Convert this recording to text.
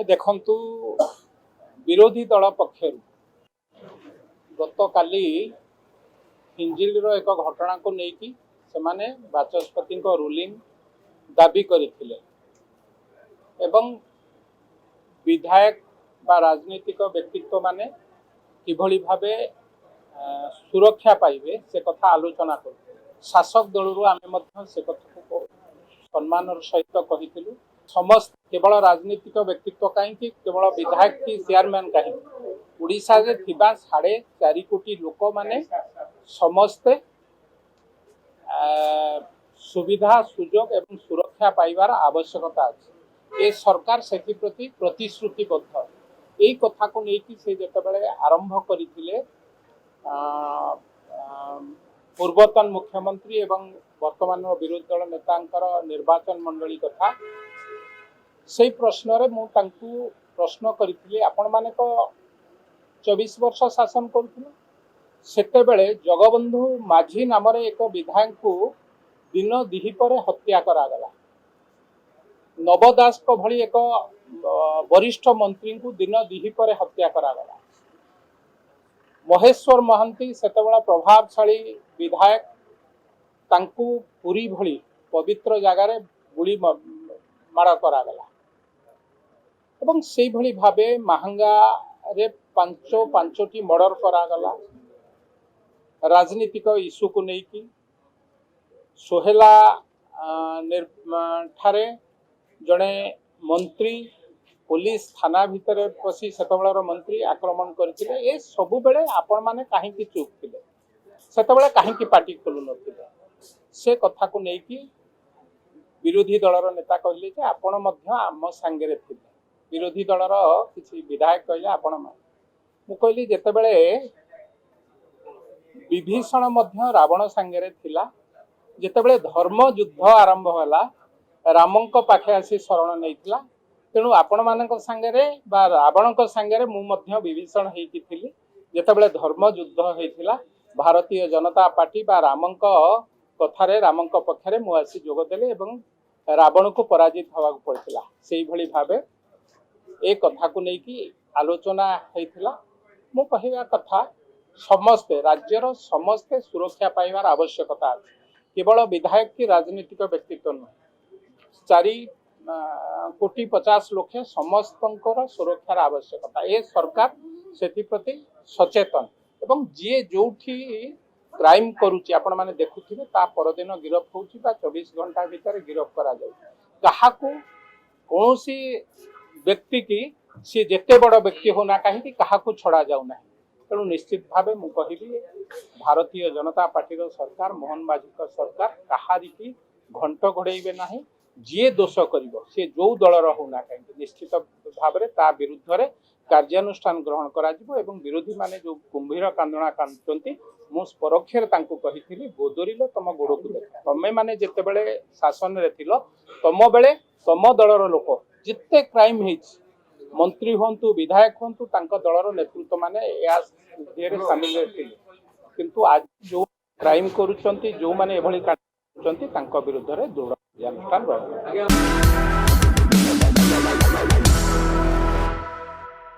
देखंतु विरोधी दल पक्षर गत काली हिंजिल एक घटना को लेकिन से माने बाचस्पति रूलिंग दाबी करथिले एवं विधायक बा राजनीतिक व्यक्तित्व माने किभली भाबे सुरक्षा पाइबे से कथा आलोचना कर शासक दलरू आमे मध्य से कथा को सम्मान सहित कहिथिलु। समस्त केवल राजनीतिक व्यक्तित्व कहीं केवल विधायक की चेयरमैन कहीं उड़ीसा रे थिबा 4.5 कोटी लोक माने समस्ते सुविधा सुजोग एवं सुरक्षा पाइबार आवश्यकता अछि। ये सरकार से प्रति प्रतिश्रुतिबद्ध यही कथा को लेकिन से जेतेबेले आरंभ करथिले पूर्वतन मुख्यमंत्री एवं वर्तमान विरोधी दल नेतांकर निर्वाचन मंडली कथा से प्रश्न रे मु तांकु प्रश्न करथिले आपण माने को 24 वर्ष शासन करथिले सेतेबेले जगबंधु माझी नाम रे एक विधायक को दिन दिहिपरे हत्या करा गला। नवदास को भली एक वरिष्ठ मंत्री को दिन दिहिपरे हत्या करा गला। महेश्वर महांती सेतेबेला प्रभावशाली विधायक तांकु पुरी भली पवित्र जगार गुली माड़ करा गला एवं से भली भाबे महांगा रे पांचटी मर्डर करा गला। राजनीतिक इश्यू को लेकिन सोहेला ठारे जड़े मंत्री पुलिस थाना भितर पशि सेतबेलर मंत्री आक्रमण करथिले। ए सबु बेले आपण माने काहे की चुप थिले सेतबेले काहे की पार्टी खोलु नथिले से कथा को लेकिन विरोधी दलर नेता कहले जे आपण मध्य आम संगे रे थिले। विरोधी दलर किछि विधायक कहले आपण मु कहली जेतेबेले विभीषण मध्य रावण संगे रे थिला जेतेबेले धर्म युद्ध आरंभ होला रामंक पाखे आसी शरण नैथिला तेणु आपण मानक संगे बा रावणक संगे मु मध्य विभीषण हेकी थिली जेतेबेले धर्म युद्ध हेथिला भारतीय जनता पार्टी बा रामंक कथारे रामंक पक्षरे मु आसी जोग देले एवं रावण को पराजित होगा पड़ता से भली भाबे ए कथा को लेकिन आलोचना हेथिला। मु कहवा कथा समस्ते राज्यर समस्ते सुरक्षा पाइबार आवश्यकता है केवल विधायक की राजनीतिक व्यक्तित्व नुह 4.50 कोटी समस्त सुरक्षार आवश्यकता ए सरकार से प्रति सचेतन एवं जी जो क्राइम करुच्ची आपण माने देखुथिबे ता परदिन गिरफ होउची बा 24 घंटा भीतर गिरफ करा जाय काहाकू कोनोसी व्यक्ति की सी जेते बड़ व्यक्ति होना कहीं काहाकू छड़ा जाऊ ना तेणु निश्चित भावे मु कहिबी भारतीय जनता पार्टी सरकार मोहन माझी सरकार कहारी की घंट घोड़े ना जी दोष कर सी जो दलर होना कहीं निश्चित भाव ता विरुद्ध रे कार्यानुष्ठान ग्रहण करा एवं विरोधी माने जो कुंभीर कांदणा कांदुचंती मु परोक्षर तांकु कहिथिली गोदरिलो तम गोड़ को देख तमे माने जेतेबेले शासन रे थिलो तम बेले तम दलर लोक जिते क्राइम हेछि मंत्री होंतु विधायक होंतु तांका दलर नेतृत्व माने या सामिल थिले किंतु आज जो क्राइम करूचंती जो माने एभली काटुचंती तांका विरुद्ध रे दृढ़ अनुष्ठान